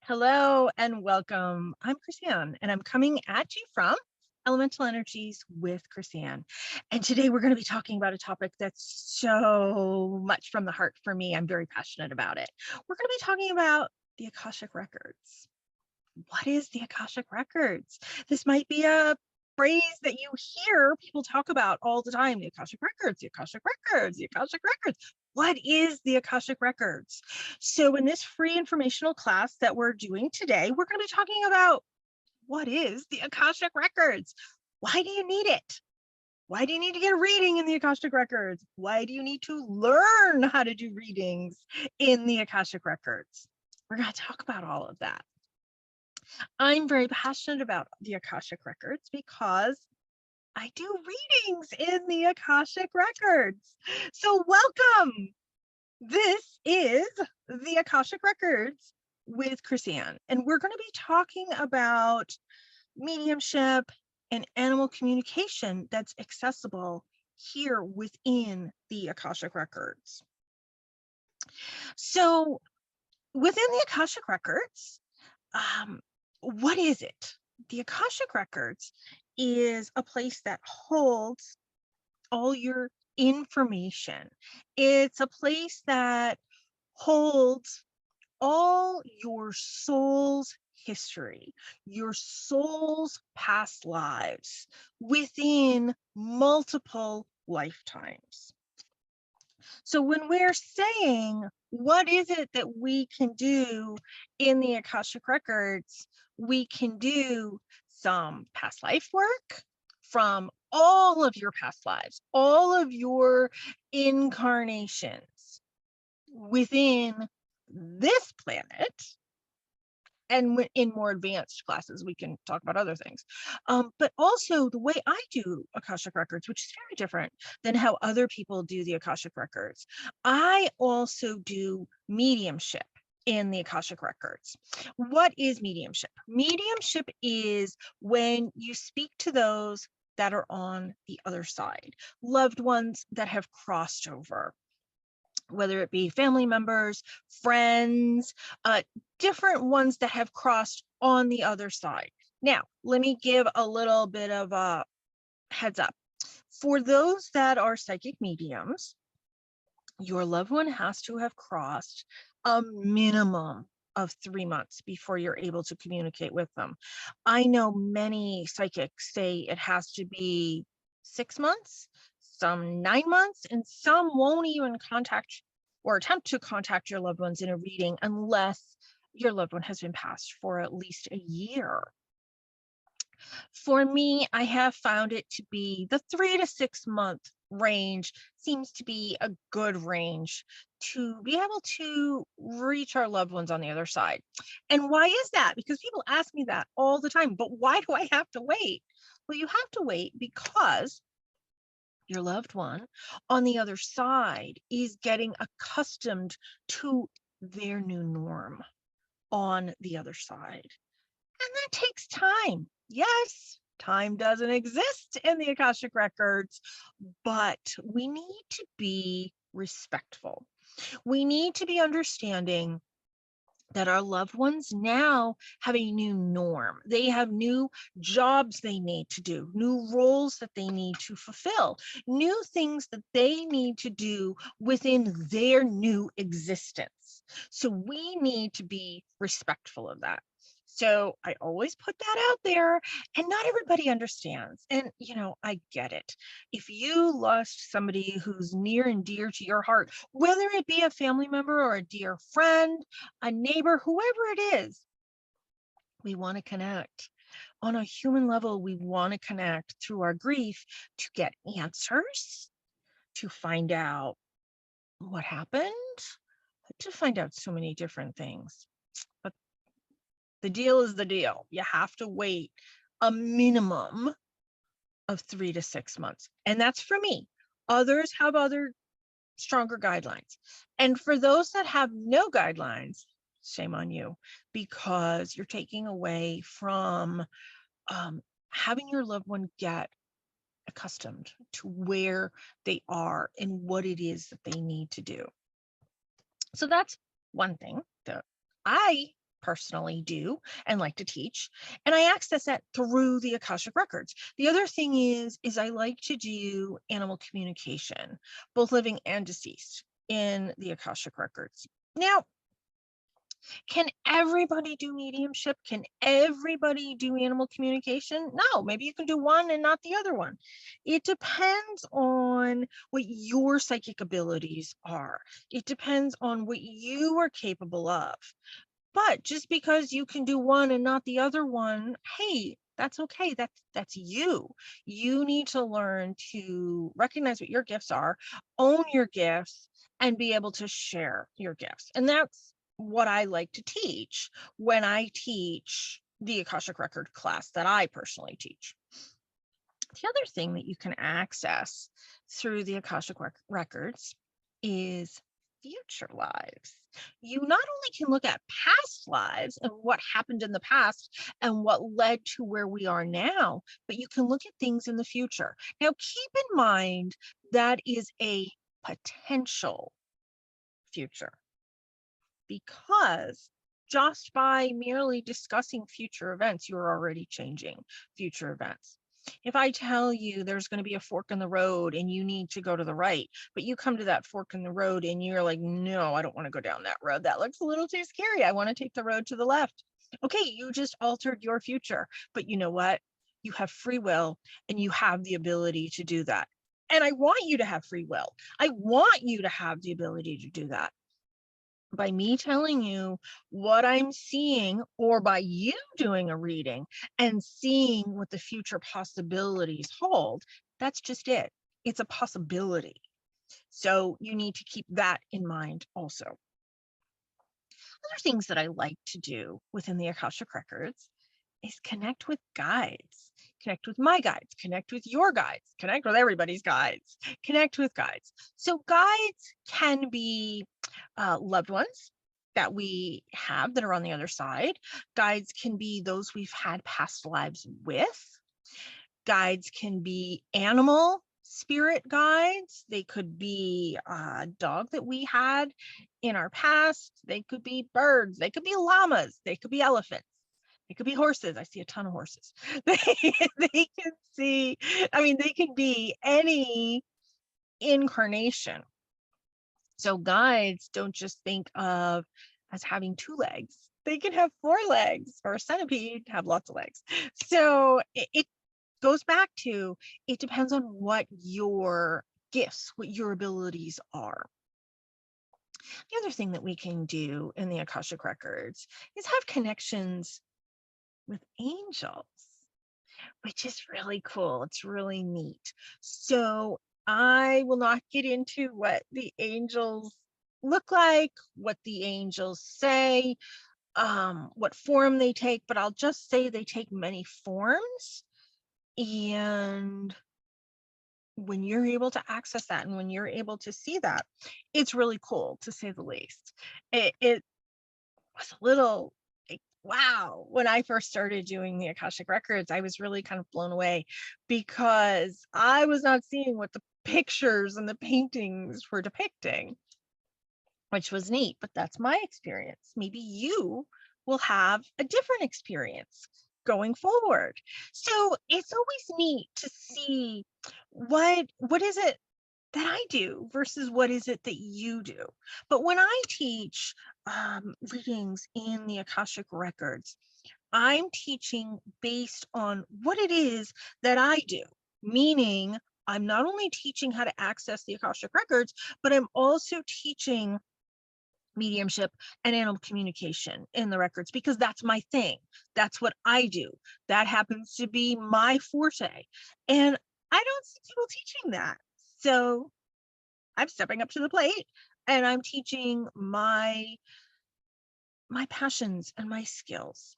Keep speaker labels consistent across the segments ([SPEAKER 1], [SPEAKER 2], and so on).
[SPEAKER 1] Hello and welcome. I'm Chrisanne and I'm coming at you from Elemental Energies with Chrisanne. And today we're going to be talking about a topic that's so much from the heart for me. I'm very passionate about it. We're going to be talking about the Akashic Records. What is the Akashic Records? This might be a phrase that you hear people talk about all the time. The Akashic Records, the Akashic Records, the Akashic Records. What is the Akashic Records? So in this free informational class that we're doing today, we're going to be talking about what is the Akashic Records? Why do you need it? Why do you need to get a reading in the Akashic Records? Why do you need to learn how to do readings in the Akashic Records? We're going to talk about all of that. I'm very passionate about the Akashic Records because I do readings in the Akashic Records. So welcome. This is the Akashic Records with Chrisanne, and we're going to be talking about mediumship and animal communication that's accessible here within the Akashic Records. So within the Akashic Records, what is it? The Akashic Records is a place that holds all your information. It's a place that holds all your soul's history, your soul's past lives within multiple lifetimes. So when we're saying, what is it that we can do in the Akashic Records? We can do some past life work from all of your past lives, all of your incarnations within this planet. And in more advanced classes, we can talk about other things. But also the way I do Akashic Records, which is very different than how other people do the Akashic Records. I also do mediumship in the Akashic Records. What is mediumship? Mediumship is when you speak to those that are on the other side, loved ones that have crossed over, whether it be family members, friends, different ones that have crossed on the other side. Now, let me give a little bit of a heads up. For those that are psychic mediums, your loved one has to have crossed a minimum of 3 months before you're able to communicate with them. I know many psychics say it has to be 6 months, some 9 months, and some won't even contact or attempt to contact your loved ones in a reading unless your loved one has been passed for at least a year. For me, I have found it to be the 3 to 6 month range seems to be a good range to be able to reach our loved ones on the other side. And why is that? Because people ask me that all the time, but why do I have to wait? Well, you have to wait because your loved one on the other side is getting accustomed to their new norm on the other side. And that takes time. Yes, time doesn't exist in the Akashic Records, but we need to be respectful. We need to be understanding that our loved ones now have a new norm. They have new jobs they need to do, new roles that they need to fulfill, new things that they need to do within their new existence. So we need to be respectful of that. So I always put that out there, and not everybody understands. And, I get it. If you lost somebody who's near and dear to your heart, whether it be a family member or a dear friend, a neighbor, whoever it is, we want to connect. On a human level, we want to connect through our grief to get answers, to find out what happened, to find out so many different things. But the deal is the deal. You have to wait a minimum of 3 to 6 months. And that's for me. Others have other stronger guidelines. And for those that have no guidelines, shame on you, because you're taking away from having your loved one get accustomed to where they are and what it is that they need to do. So that's one thing that I personally do and like to teach, and I access that through the Akashic Records. The other thing is I like to do animal communication, both living and deceased, in the Akashic Records. Now, can everybody do mediumship? Can everybody do animal communication? No, maybe you can do one and not the other one. It depends on what your psychic abilities are. It depends on what you are capable of. But just because you can do one and not the other one, hey, that's okay. That's you. You need to learn to recognize what your gifts are, own your gifts, and be able to share your gifts. And that's what I like to teach when I teach the Akashic Record class that I personally teach. The other thing that you can access through the Akashic Records is future lives. You not only can look at past lives and what happened in the past and what led to where we are now, but you can look at things in the future. Now, keep in mind that is a potential future, because just by merely discussing future events, you're already changing future events. If I tell you there's going to be a fork in the road and you need to go to the right, but you come to that fork in the road and you're like, no, I don't want to go down that road. That looks a little too scary. I want to take the road to the left. Okay, you just altered your future. But you know what? You have free will and you have the ability to do that. And I want you to have free will. I want you to have the ability to do that. By me telling you what I'm seeing, or by you doing a reading and seeing what the future possibilities hold, that's just it. It's a possibility. So you need to keep that in mind also. Other things that I like to do within the Akashic Records is connect with guides, connect with my guides, connect with your guides, connect with everybody's guides, connect with guides. So guides can be loved ones that we have that are on the other side. Guides can be those we've had past lives with. Guides can be animal spirit guides. They could be a dog that we had in our past. They could be birds. They could be llamas. They could be elephants. It could be horses. I see a ton of horses. They can see, they can be any incarnation. So guides don't just think of as having 2 legs. They can have 4 legs, or a centipede have lots of legs. So it goes back to, it depends on what your gifts, what your abilities are. The other thing that we can do in the Akashic Records is have connections with angels, which is really cool. It's really neat. So I will not get into what the angels look like, what the angels say, what form they take, but I'll just say they take many forms. And when you're able to access that and when you're able to see that, it's really cool, to say the least. It was a little like, wow. When I first started doing the Akashic Records, I was really kind of blown away because I was not seeing what the pictures and the paintings were depicting, which was neat, but that's my experience. Maybe you will have a different experience going forward. So it's always neat to see what is it that I do versus what is it that you do. But when I teach readings in the Akashic Records, I'm teaching based on what it is that I do, meaning I'm not only teaching how to access the Akashic Records, but I'm also teaching mediumship and animal communication in the records, because that's my thing. That's what I do. That happens to be my forte. And I don't see people teaching that. So I'm stepping up to the plate and I'm teaching my passions and my skills.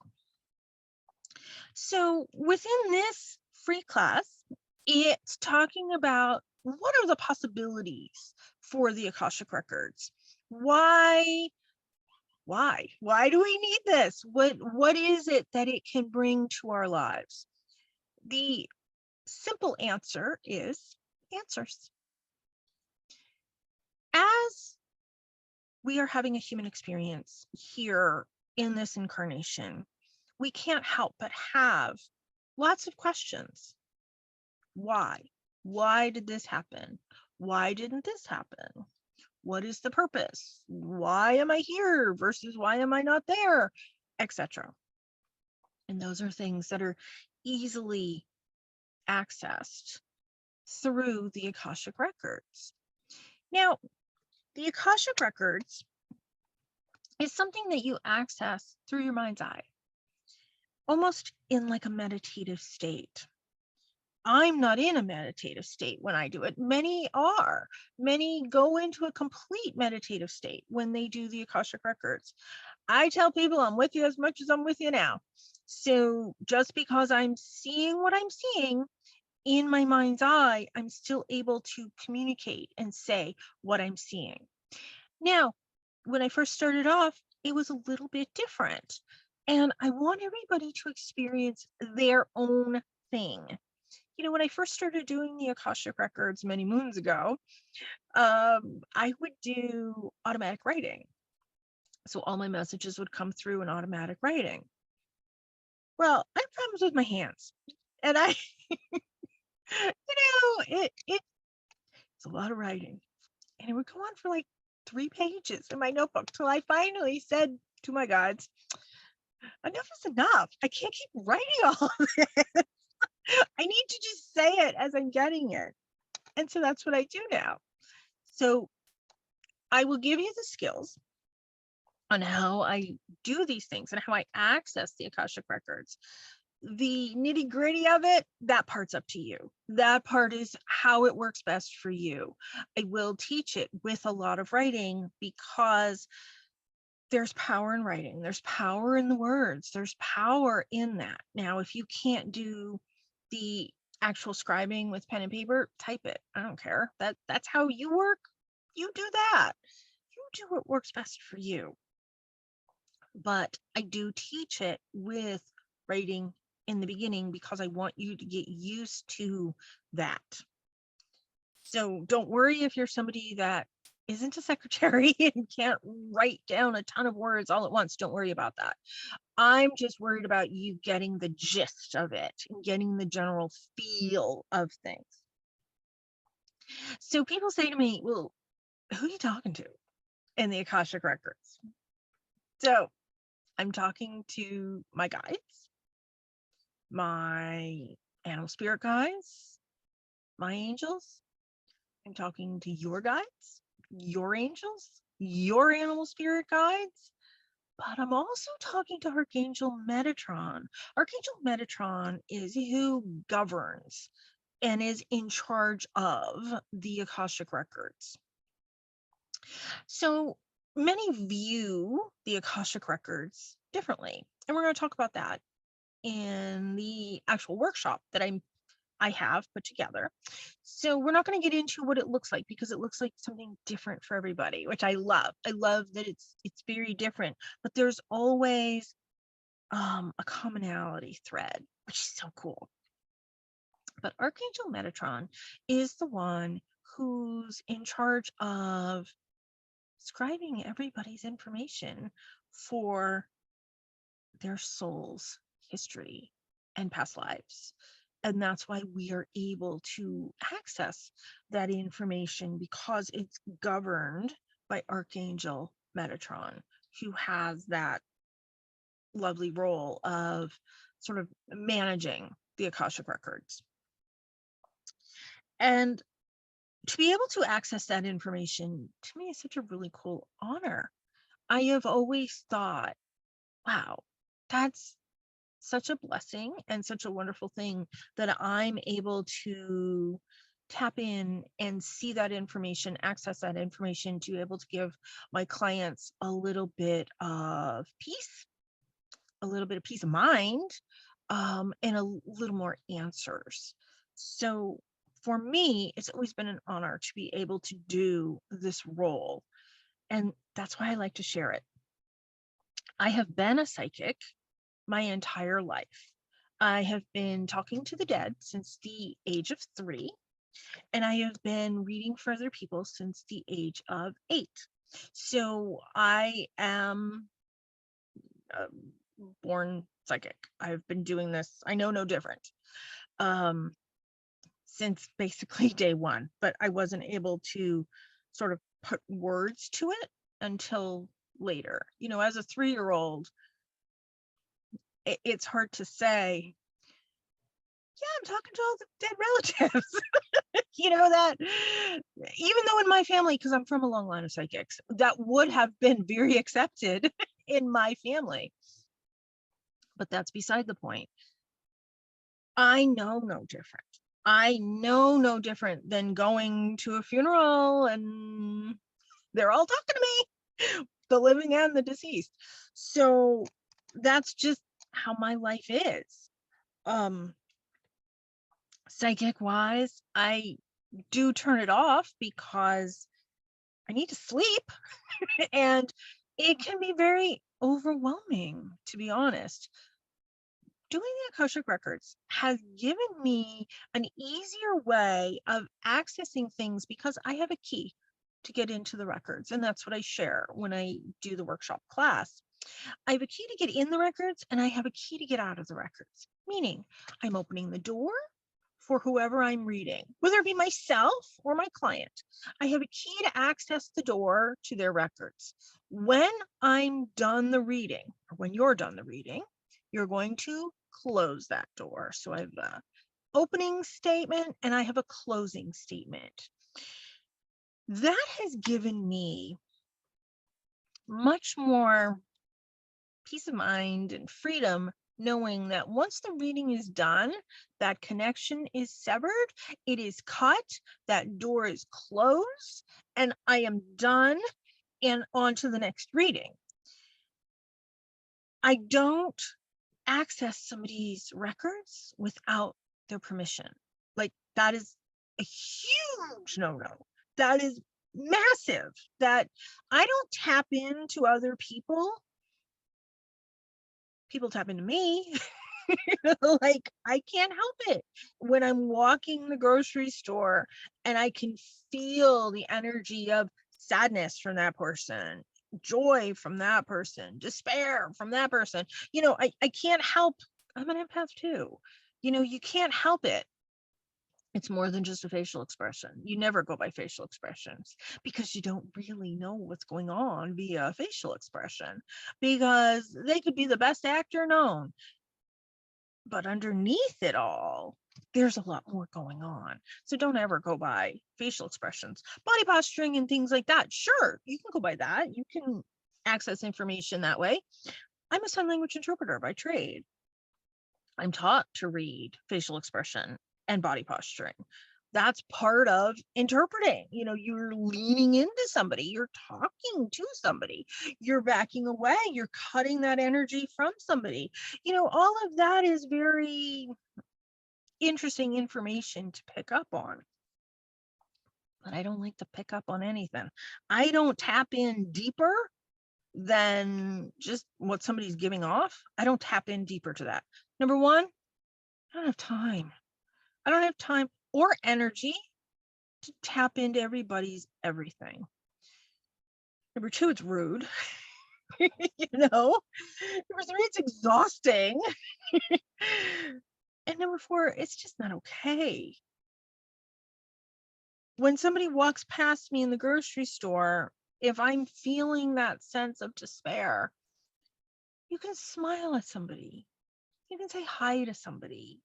[SPEAKER 1] So within this free class, it's talking about what are the possibilities for the Akashic Records. Why do we need this? What is it that it can bring to our lives? The simple answer is answers. As we are having a human experience here in this incarnation, we can't help but have lots of questions. Why? Why did this happen? Why didn't this happen? What is the purpose? Why am I here versus why am I not there, etc. And those are things that are easily accessed through the Akashic Records. Now, the Akashic Records is something that you access through your mind's eye, almost in like a meditative state. I'm not in a meditative state when I do it. Many are. Many go into a complete meditative state when they do the Akashic Records. I tell people I'm with you as much as I'm with you now. So just because I'm seeing what I'm seeing in my mind's eye, I'm still able to communicate and say what I'm seeing. Now, when I first started off, it was a little bit different. And I want everybody to experience their own thing. You know, when I first started doing the Akashic Records many moons ago, I would do automatic writing. So all my messages would come through in automatic writing. Well, I have problems with my hands. And I, it's a lot of writing. And it would go on for like 3 pages in my notebook till I finally said to my gods, enough is enough. I can't keep writing all of this. I need to just say it as I'm getting it. And so that's what I do now. So I will give you the skills on how I do these things and how I access the Akashic Records. The nitty gritty of it, that part's up to you. That part is how it works best for you. I will teach it with a lot of writing because there's power in writing. There's power in the words. There's power in that. Now, if you can't do the actual scribing with pen and paper, type it. I don't care. That's how you work. You do that. You do what works best for you. But I do teach it with writing in the beginning because I want you to get used to that. So don't worry if you're somebody that isn't a secretary and can't write down a ton of words all at once. Don't worry about that. I'm just worried about you getting the gist of it and getting the general feel of things. So people say to me, well, who are you talking to in the Akashic Records? So I'm talking to my guides, my animal spirit guides, my angels. I'm talking to your guides, your angels, your animal spirit guides. But I'm also talking to Archangel Metatron. Archangel Metatron is who governs and is in charge of the Akashic Records. So many view the Akashic Records differently. And we're going to talk about that in the actual workshop that I have put together. So we're not going to get into what it looks like because it looks like something different for everybody, which I love. I love that it's very different, but there's always a commonality thread, which is so cool. But Archangel Metatron is the one who's in charge of scribing everybody's information for their soul's history and past lives. And that's why we are able to access that information because it's governed by Archangel Metatron, who has that lovely role of sort of managing the Akashic Records. And to be able to access that information, to me, is such a really cool honor. I have always thought, wow, that's such a blessing and such a wonderful thing that I'm able to tap in and see that information, access that information to be able to give my clients a little bit of peace, a little bit of peace of mind, and a little more answers. So for me, it's always been an honor to be able to do this role. And that's why I like to share it. I have been a psychic my entire life. I have been talking to the dead since the age of 3, and I have been reading for other people since the age of 8. So I am born psychic. I've been doing this, I know no different, since basically day one, but I wasn't able to sort of put words to it until later. You know, as a 3-year-old, it's hard to say, yeah, I'm talking to all the dead relatives. You know, that even though in my family, because I'm from a long line of psychics, that would have been very accepted in my family. But that's beside the point. I know no different. I know no different than going to a funeral and they're all talking to me, the living and the deceased. So that's just how my life is. Psychic wise, I do turn it off because I need to sleep and it can be very overwhelming, to be honest. Doing the Akashic Records has given me an easier way of accessing things because I have a key to get into the records. And that's what I share when I do the workshop class. I have a key to get in the records and I have a key to get out of the records, meaning I'm opening the door for whoever I'm reading, whether it be myself or my client. I have a key to access the door to their records. When I'm done the reading, or when you're done the reading, you're going to close that door. So I have an opening statement and I have a closing statement. That has given me much more peace of mind and freedom, knowing that once the reading is done, that connection is severed, it is cut, that door is closed, and I am done and on to the next reading. I don't access somebody's records without their permission. Like, that is a huge no-no. That is massive. That I don't tap into other people. People tap into me. Like, I can't help it when I'm walking the grocery store and I can feel the energy of sadness from that person, joy from that person, despair from that person. You know, I can't help. I'm an empath too. You know, you can't help it. It's more than just a facial expression. You never go by facial expressions because you don't really know what's going on via facial expression, because they could be the best actor known, but underneath it all, there's a lot more going on. So don't ever go by facial expressions. Body posturing and things like that, sure, you can go by that. You can access information that way. I'm a sign language interpreter by trade. I'm taught to read facial expression and body posturing. That's part of interpreting. You know, you're leaning into somebody, you're talking to somebody, you're backing away, you're cutting that energy from somebody. You know, all of that is very interesting information to pick up on. But I don't like to pick up on anything. I don't tap in deeper than just what somebody's giving off. I don't tap in deeper to that. Number one, I don't have time. I don't have time or energy to tap into everybody's everything. Number two, it's rude. You know. Number three, it's exhausting. And number four, it's just not okay. When somebody walks past me in the grocery store, if I'm feeling that sense of despair, you can smile at somebody. You can say hi to somebody.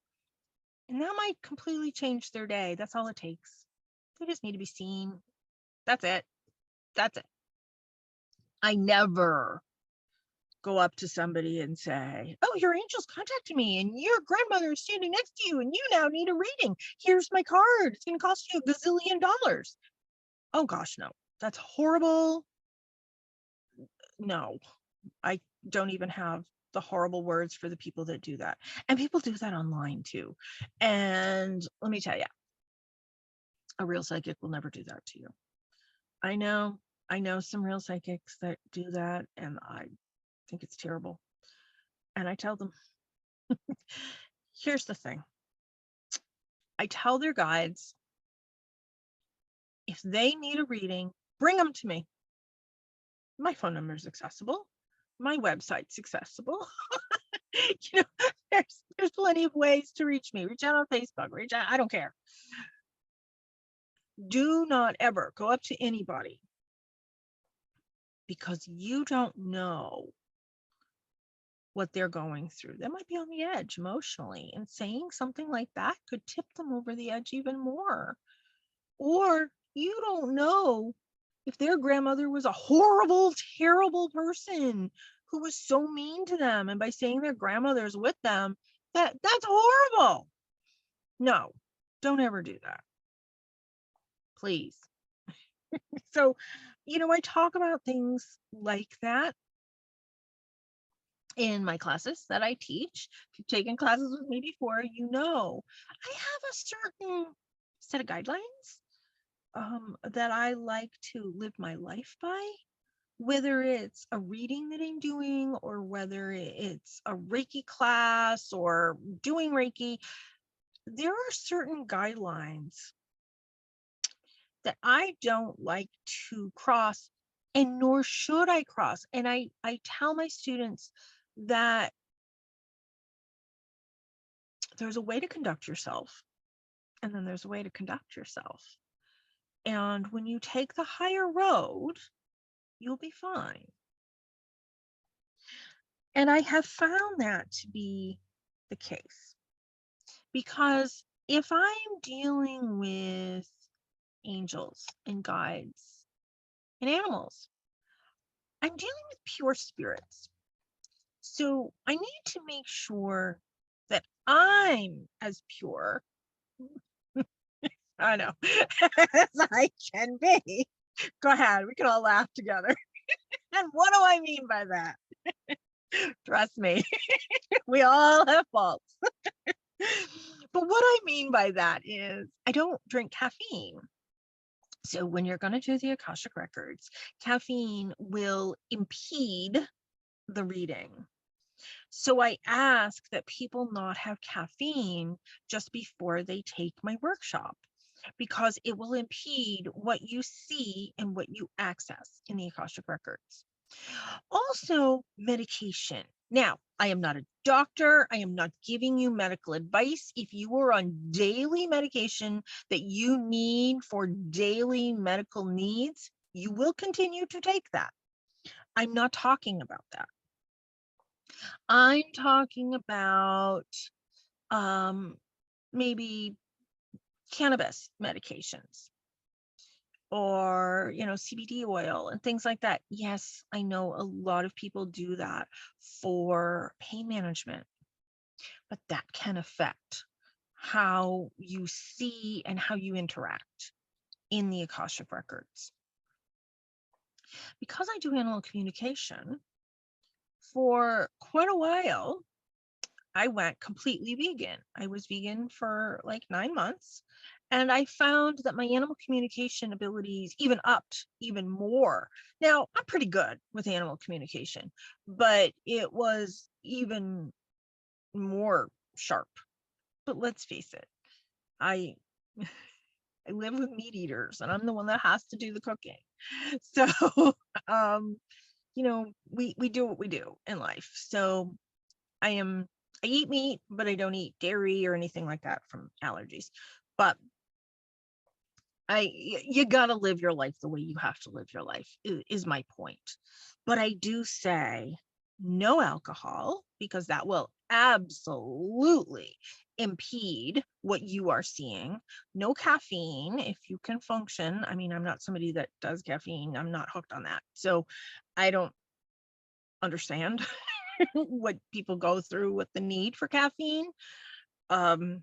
[SPEAKER 1] And that might completely change their day. That's all it takes. They just need to be seen. That's it. That's it. I never go up to somebody and say, oh, your angel's contacted me and your grandmother is standing next to you and you now need a reading. Here's my card. It's going to cost you $1 gazillion. Oh, gosh, no. That's horrible. No, I don't even have the horrible words for the people that do that. And people do that online too. And let me tell you, a real psychic will never do that to you. I know some real psychics that do that, and I think it's terrible. And I tell them, here's the thing. I tell their guides, if they need a reading, bring them to me. My phone number is accessible. my website's accessible. You know, there's plenty of ways to reach me. Reach out on Facebook, reach out, I don't care. Do not ever go up to anybody, because you don't know what they're going through. They might be on the edge emotionally, and saying something like that could tip them over the edge even more. Or you don't know if their grandmother was a horrible, terrible person who was so mean to them, and by saying their grandmother's with them, that's horrible. No, don't ever do that, please. So, I talk about things like that in my classes that I teach. If you've taken classes with me before, I have a certain set of guidelines that I like to live my life by, whether it's a reading that I'm doing, or whether it's a Reiki class or doing Reiki. There are certain guidelines that I don't like to cross, and nor should I cross. And I tell my students that there's a way to conduct yourself, and then there's a way to conduct yourself. And when you take the higher road, you'll be fine. And I have found that to be the case, because if I'm dealing with angels and guides and animals, I'm dealing with pure spirits. So I need to make sure that I'm as pure, I know, as I can be. Go ahead, we can all laugh together. And what do I mean by that? Trust me, we all have faults. But what I mean by that is I don't drink caffeine. So when you're going to do the Akashic Records, caffeine will impede the reading. So I ask that people not have caffeine just before they take my workshop, because it will impede what you see and what you access in the Akashic Records. Also, medication. Now, I am not a doctor. I am not giving you medical advice. If you are on daily medication that you need for daily medical needs, you will continue to take that. I'm not talking about that. I'm talking about maybe cannabis medications, or CBD oil and things like that. Yes, I know a lot of people do that for pain management, but that can affect how you see and how you interact in the Akashic Records. Because I do animal communication, for quite a while I went completely vegan. I was vegan for like 9 months, and I found that my animal communication abilities even upped even more. Now, I'm pretty good with animal communication, but it was even more sharp. But let's face it, I I live with meat eaters, and I'm the one that has to do the cooking. So, we do what we do in life. So I eat meat, but I don't eat dairy or anything like that from allergies. But you gotta live your life the way you have to live your life, is my point. But I do say no alcohol, because that will absolutely impede what you are seeing. No caffeine if you can function. I mean, I'm not somebody that does caffeine. I'm not hooked on that. So I don't understand what people go through with the need for caffeine. I'm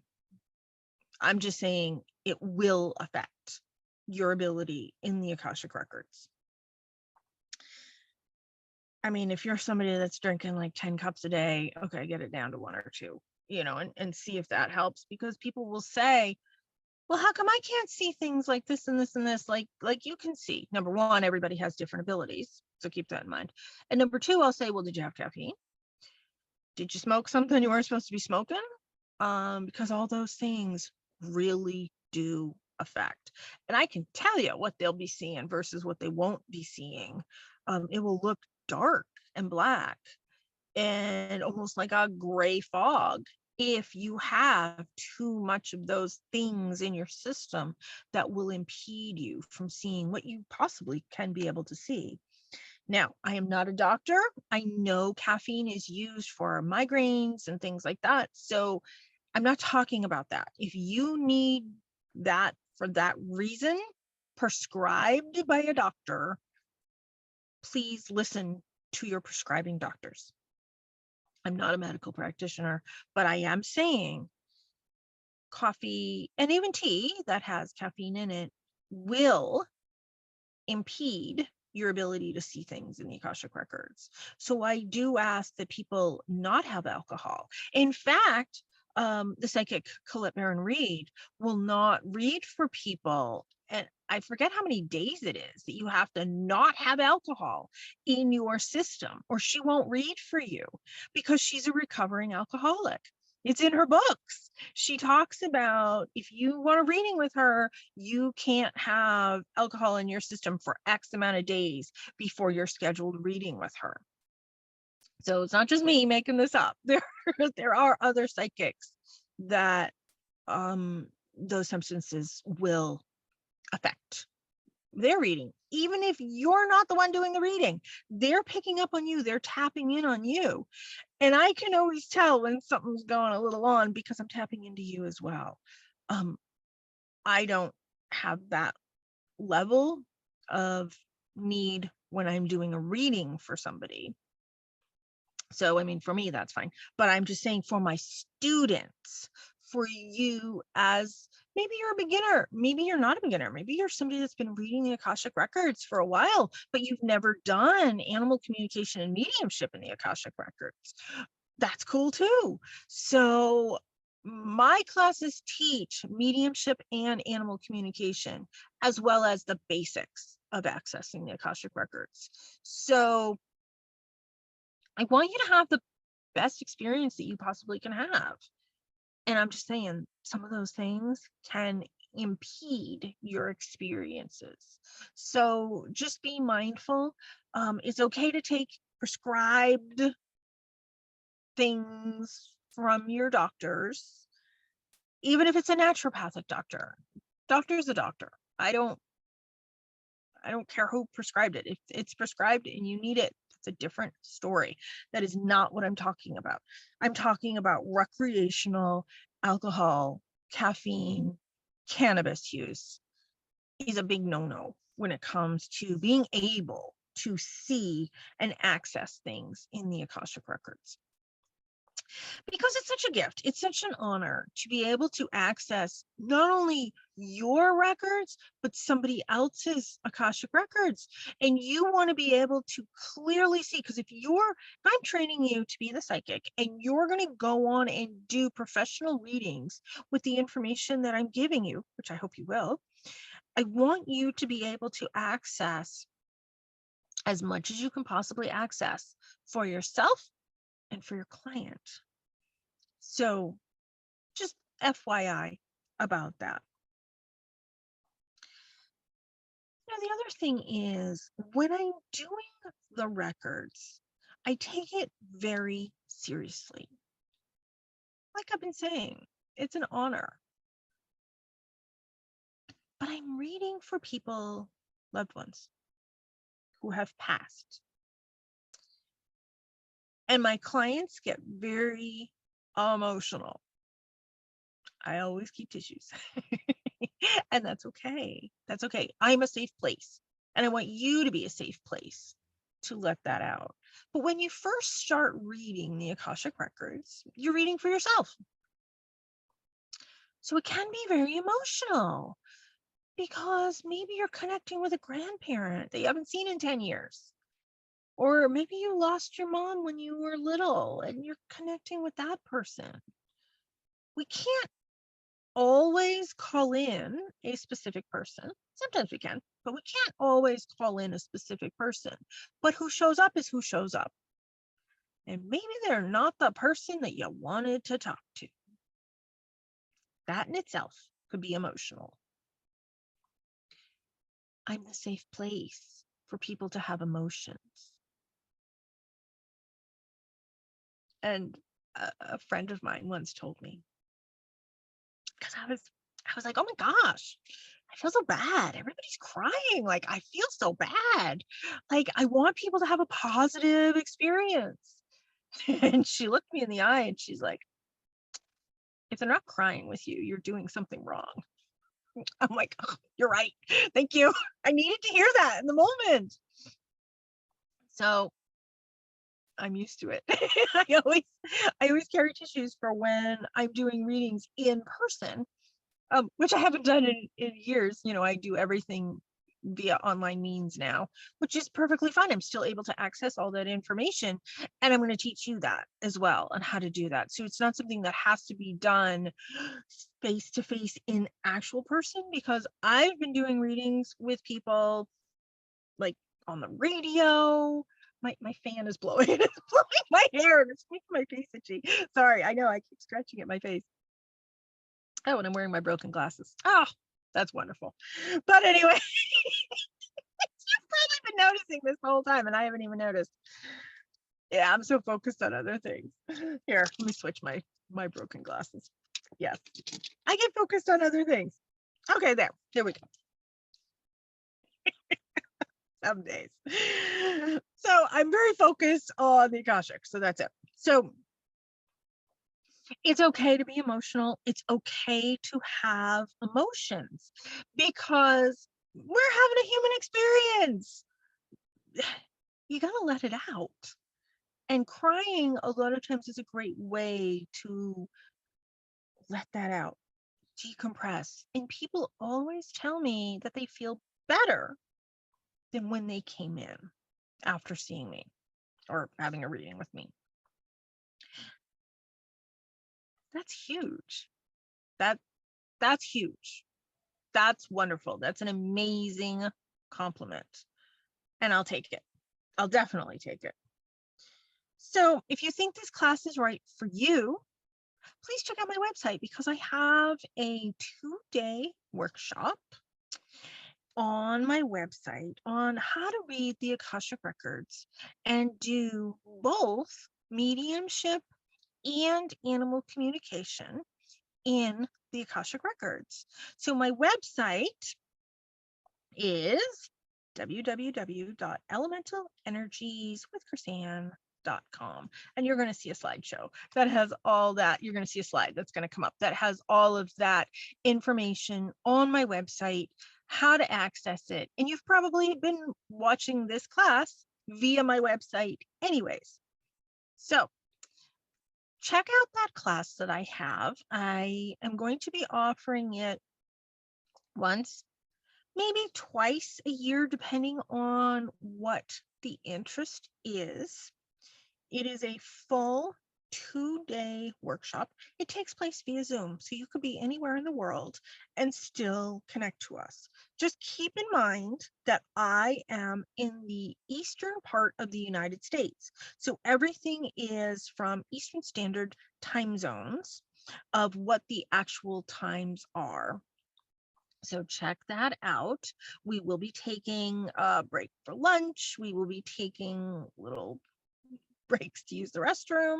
[SPEAKER 1] just saying it will affect your ability in the Akashic Records. I mean, if you're somebody that's drinking like 10 cups a day, okay, get it down to 1 or 2, and see if that helps, because people will say, well, how come I can't see things like this and this and this, like you can see? Number one, everybody has different abilities, so keep that in mind. And number two, I'll say, well, did you have caffeine? Did you smoke something you weren't supposed to be smoking? Because all those things really do affect. And I can tell you what they'll be seeing versus what they won't be seeing. It will look dark and black and almost like a gray fog if you have too much of those things in your system that will impede you from seeing what you possibly can be able to see. Now, I am not a doctor. I know caffeine is used for migraines and things like that. So I'm not talking about that. If you need that for that reason, prescribed by a doctor, please listen to your prescribing doctors. I'm not a medical practitioner, but I am saying coffee and even tea that has caffeine in it will impede your ability to see things in the Akashic Records. So I do ask that people not have alcohol. In fact, the psychic Colette Baron Reed will not read for people. And I forget how many days it is that you have to not have alcohol in your system, or she won't read for you because she's a recovering alcoholic. It's in her books. She talks about if you want a reading with her, you can't have alcohol in your system for X amount of days before your scheduled reading with her. So it's not just me making this up. There are other psychics that those substances will affect their reading. Even if you're not the one doing the reading, they're picking up on you, they're tapping in on you. And I can always tell when something's going a little on because I'm tapping into you as well. I don't have that level of need when I'm doing a reading for somebody. So, I mean, for me, that's fine. But I'm just saying for my students, for you as maybe you're a beginner, maybe you're not a beginner, maybe you're somebody that's been reading the Akashic Records for a while, but you've never done animal communication and mediumship in the Akashic Records. That's cool too. So my classes teach mediumship and animal communication, as well as the basics of accessing the Akashic Records. So I want you to have the best experience that you possibly can have. And I'm just saying, some of those things can impede your experiences. So just be mindful. It's okay to take prescribed things from your doctors, even if it's a naturopathic doctor. Doctor is a doctor. I don't care who prescribed it. If it's prescribed and you need it, it's a different story. That is not what I'm talking about. I'm talking about recreational alcohol, caffeine, cannabis use is a big no-no when it comes to being able to see and access things in the Akashic Records. Because it's such a gift, it's such an honor to be able to access not only your records, but somebody else's Akashic Records. And you want to be able to clearly see, because if I'm training you to be the psychic and you're going to go on and do professional readings with the information that I'm giving you, which I hope you will, I want you to be able to access as much as you can possibly access for yourself and for your client. So just FYI about that. Now, the other thing is when I'm doing the records, I take it very seriously. Like I've been saying, it's an honor. But I'm reading for people, loved ones, who have passed. And my clients get very emotional. I always keep tissues. And that's okay. That's okay. I'm a safe place. And I want you to be a safe place to let that out. But when you first start reading the Akashic Records, you're reading for yourself. So it can be very emotional because maybe you're connecting with a grandparent that you haven't seen in 10 years. Or maybe you lost your mom when you were little and you're connecting with that person. We can't always call in a specific person. Sometimes we can, but we can't always call in a specific person. But who shows up is who shows up. And maybe they're not the person that you wanted to talk to. That in itself could be emotional. I'm the safe place for people to have emotions. And a friend of mine once told me, because I was like, oh my gosh, I feel so bad. Everybody's crying. Like, I feel so bad. Like, I want people to have a positive experience. And she looked me in the eye and she's like, if they're not crying with you, you're doing something wrong. I'm like, oh, you're right. Thank you. I needed to hear that in the moment. So I'm used to it. I always carry tissues for when I'm doing readings in person, which I haven't done in years. You know, I do everything via online means now, which is perfectly fine. I'm still able to access all that information, and I'm going to teach you that as well on how to do that. So it's not something that has to be done face to face in actual person, because I've been doing readings with people like on the radio. My fan is blowing. It's blowing my hair and it's making my face itchy. Sorry, I know I keep scratching at my face. Oh, and I'm wearing my broken glasses. Oh, that's wonderful. But anyway, you've probably been noticing this the whole time and I haven't even noticed. Yeah, I'm so focused on other things. Here, let me switch my broken glasses. Yes, I get focused on other things. Okay, there we go. Some days. So I'm very focused on the Akashic. So that's it. So it's okay to be emotional. It's okay to have emotions, because we're having a human experience. You got to let it out. And crying a lot of times is a great way to let that out, decompress. And people always tell me that they feel better than when they came in after seeing me or having a reading with me. That's huge. That's huge. That's wonderful. That's an amazing compliment. And I'll take it. I'll definitely take it. So if you think this class is right for you, please check out my website, because I have a 2-day workshop on my website on how to read the Akashic Records and do both mediumship and animal communication in the Akashic Records. So my website is www.elementalenерgieswithchrisanne.com, and you're going to see a slideshow that has all that. You're going to see a slide that's going to come up that has all of that information on my website, how to access it. And you've probably been watching this class via my website anyways. So check out that class that I have. I am going to be offering it once, maybe twice a year, depending on what the interest is. It is a full 2-day workshop. It takes place via Zoom, so you could be anywhere in the world and still connect to us. Just keep in mind that I am in the eastern part of the United States, so everything is from Eastern Standard Time zones of what the actual times are. So check that out. We will be taking a break for lunch. We will be taking little breaks to use the restroom,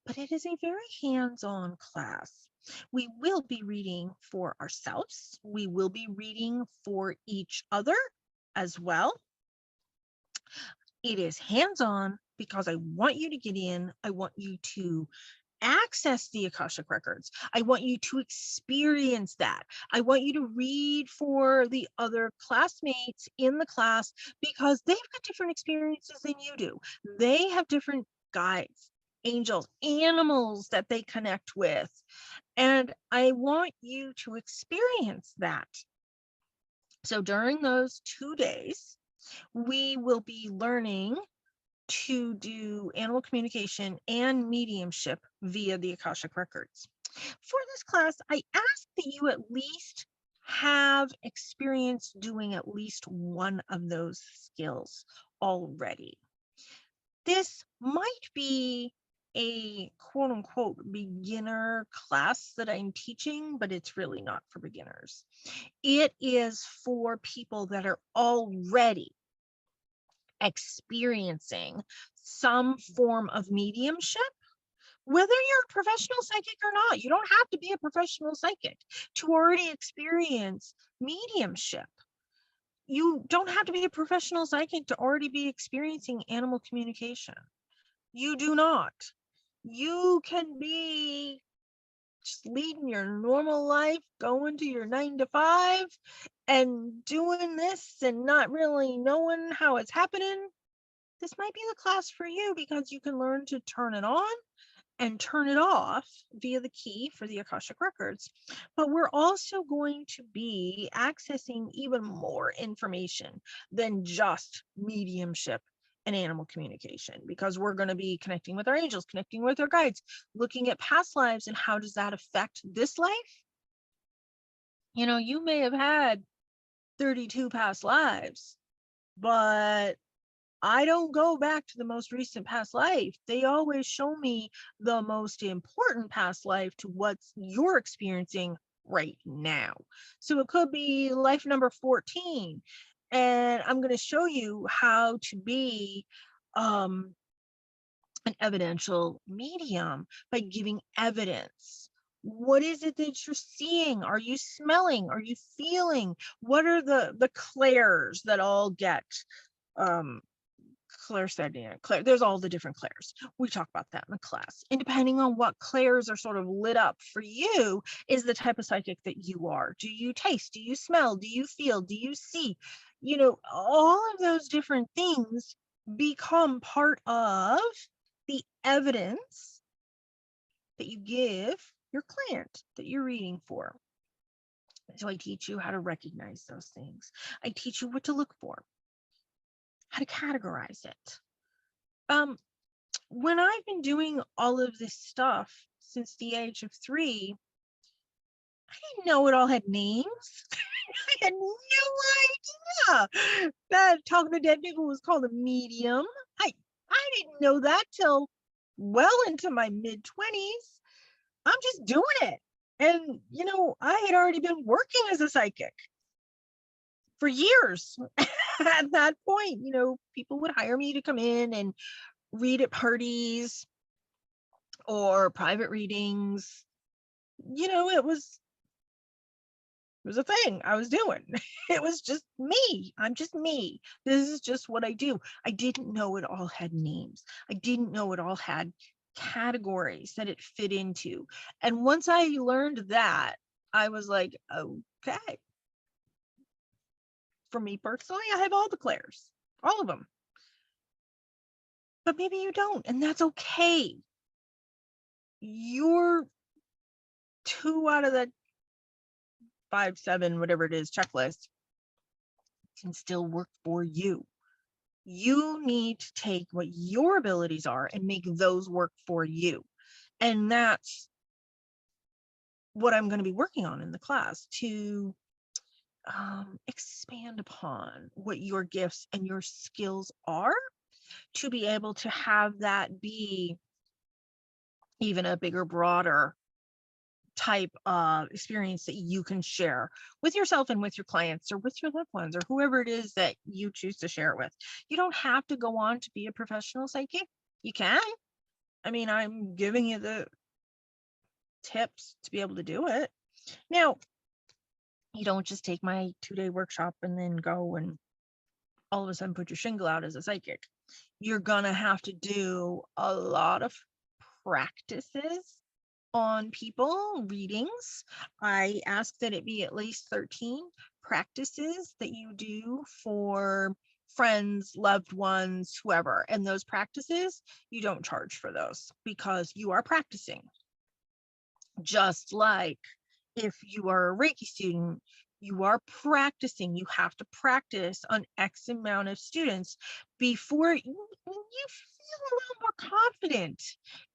[SPEAKER 1] but it is a very hands-on class. We will be reading for ourselves. We will be reading for each other as well. It is hands-on because I want you to get in. I want you to access the Akashic Records. I want you to experience that. I want you to read for the other classmates in the class, because they've got different experiences than you do. They have different guides, angels, animals that they connect with. And I want you to experience that. So during those 2 days, we will be learning to do animal communication and mediumship via the Akashic Records. For this class, I ask that you at least have experience doing at least one of those skills already. This might be a quote unquote beginner class that I'm teaching, but it's really not for beginners. It is for people that are already experiencing some form of mediumship whether you're a professional psychic or not. You don't have to be a professional psychic to already experience mediumship. You don't have to be a professional psychic to already be experiencing animal communication. You do not. You can be just leading your normal life, going to your 9 to 5 and doing this and not really knowing how it's happening. This might be the class for you, because you can learn to turn it on and turn it off via the key for the Akashic Records. But we're also going to be accessing even more information than just mediumship and animal communication, because we're going to be connecting with our angels, connecting with our guides, looking at past lives and how does that affect this life. You know, you may have had 32 past lives, but I don't go back to the most recent past life. They always show me the most important past life to what you're experiencing right now. So it could be life number 14. And I'm going to show you how to be an evidential medium by giving evidence. What is it that you're seeing? Are you smelling? Are you feeling? What are the clairs that all get clairsentient, there's all the different clairs. We talk about that in the class. And depending on what clairs are sort of lit up for you is the type of psychic that you are. Do you taste? Do you smell? Do you feel? Do you see? You know, all of those different things become part of the evidence that you give your client that you're reading for. So I teach you how to recognize those things. I teach you what to look for, how to categorize it. When I've been doing all of this stuff since the age of 3, I didn't know it all had names. I had no idea that talking to dead people was called a medium. I didn't know that till well into my mid-20s. I'm just doing it. And, you know, I had already been working as a psychic for years. At that point, you know, people would hire me to come in and read at parties or private readings. You know, it was a thing I was doing. It was just me. I'm just me. This is just what I do. I didn't know it all had names. I didn't know it all had categories that it fit into. And once I learned that, I was like, okay. For me personally, I have all the clairs, all of them. But maybe you don't, and that's okay. You're 2 out of the 5, 7, whatever it is, checklist can still work for you. You need to take what your abilities are and make those work for you. And that's what I'm going to be working on in the class, to expand upon what your gifts and your skills are, to be able to have that be even a bigger, broader type of experience that you can share with yourself and with your clients or with your loved ones or whoever it is that you choose to share it with. You don't have to go on to be a professional psychic. You can. I mean, I'm giving you the tips to be able to do it. Now, you don't just take my 2-day workshop and then go and all of a sudden put your shingle out as a psychic. You're gonna have to do a lot of practices on people, readings. I ask that it be at least 13 practices that you do for friends, loved ones, whoever. And those practices, you don't charge for those because you are practicing. Just like if you are a Reiki student, you are practicing. You have to practice on X amount of students before you feel a little more confident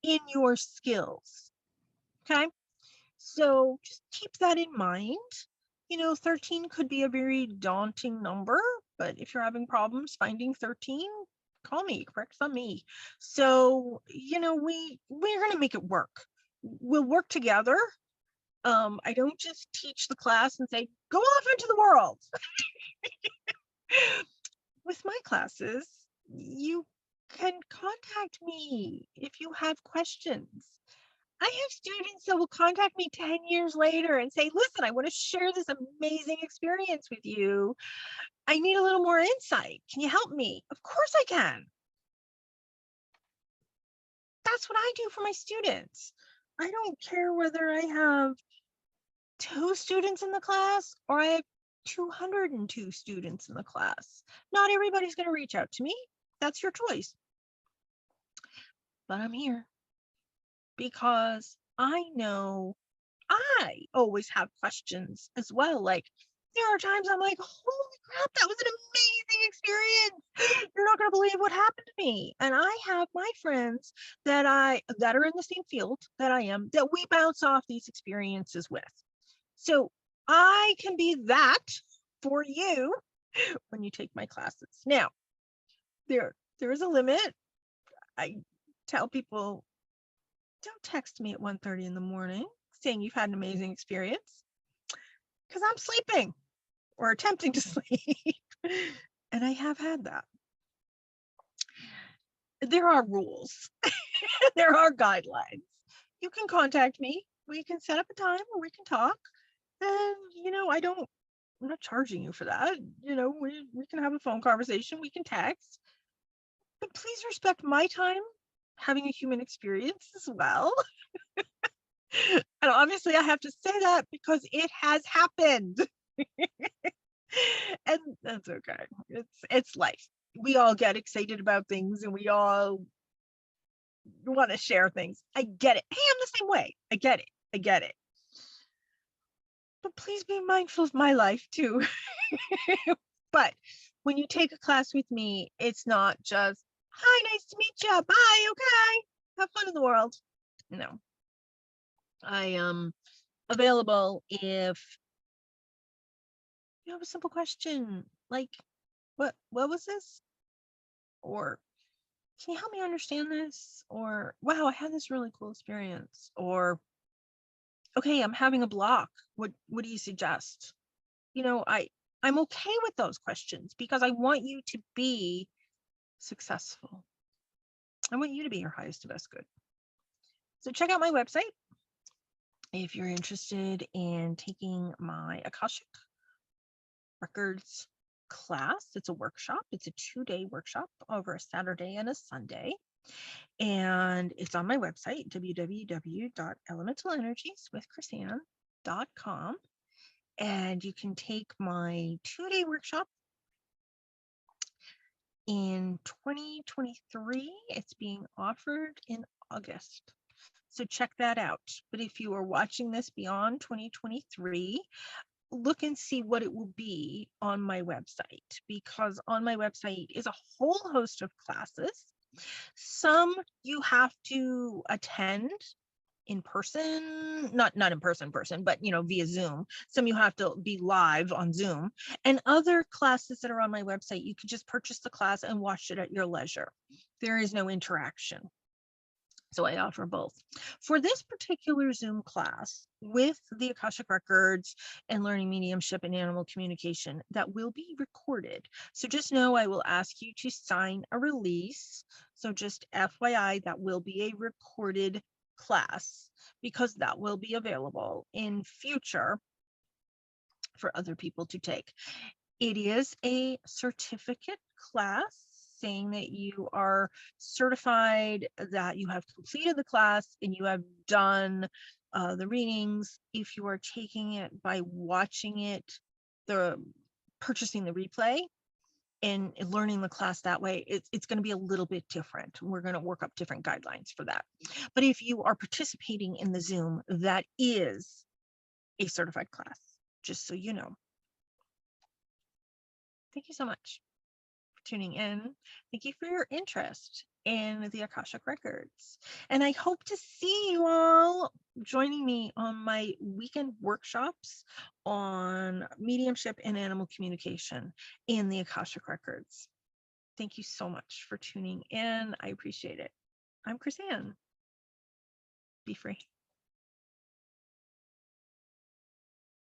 [SPEAKER 1] in your skills. Okay, so just keep that in mind. You know, 13 could be a very daunting number, but if you're having problems finding 13, call me, correct on me. So, you know, we're going to make it work. We'll work together. I don't just teach the class and say, go off into the world. With my classes, you can contact me if you have questions. I have students that will contact me 10 years later and say, listen, I want to share this amazing experience with you. I need a little more insight. Can you help me? Of course I can. That's what I do for my students. I don't care whether I have 2 students in the class or I have 202 students in the class. Not everybody's going to reach out to me. That's your choice. But I'm here because I know I always have questions as well. Like, there are times I'm like, holy crap, that was an amazing experience. You're not going to believe what happened to me. And I have my friends that are in the same field that I am, that we bounce off these experiences with. So I can be that for you when you take my classes. Now, there is a limit. I tell people, don't text me at 1:30 in the morning saying you've had an amazing experience, because I'm sleeping or attempting to sleep. And I have had that. There are rules. There are guidelines. You can contact me. We can set up a time where we can talk. And, I'm not charging you for that. We can have a phone conversation. We can text. But please respect my time having a human experience as well. And obviously I have to say that because it has happened. And that's okay. It's life. We all get excited about things and we all want to share things. I get it. Hey, I'm the same way. I get it. But please be mindful of my life too. But when you take a class with me, it's not just, hi, nice to meet you. Bye. Okay. Have fun in the world. No. I am available if you have a simple question like, what was this? Or can you help me understand this? Or wow, I had this really cool experience. Or okay, I'm having a block. What do you suggest? I'm okay with those questions because I want you to be successful. I want you to be your highest and best good. So check out my website if you're interested in taking my Akashic Records class. It's a workshop. It's a 2-day workshop over a Saturday and a Sunday. And it's on my website, www.elementalenерgieswithchrisanne.com. And you can take my 2-day workshop in 2023. It's being offered in August. So check that out. But if you are watching this beyond 2023, look and see what it will be on my website, because on my website is a whole host of classes. Some you have to attend in person, not in person, but via Zoom. Some you have to be live on Zoom, and other classes that are on my website, you can just purchase the class and watch it at your leisure. There is no interaction. So I offer both. For this particular Zoom class with the Akashic Records and learning mediumship and animal communication, that will be recorded. So just know I will ask you to sign a release. So just FYI, that will be a recorded class because that will be available in future for other people to take. It is a certificate class saying that you are certified, that you have completed the class and you have done the readings. If you are taking it by watching it, purchasing the replay and learning the class that way, it's going to be a little bit different. We're going to work up different guidelines for that. But if you are participating in the Zoom, that is a certified class, just so you know. Thank you so much for tuning in. Thank you for your interest in the Akashic Records. And I hope to see you all joining me on my weekend workshops on mediumship and animal communication in the Akashic Records. Thank you so much for tuning in. I appreciate it. I'm Chrisanne. Be free.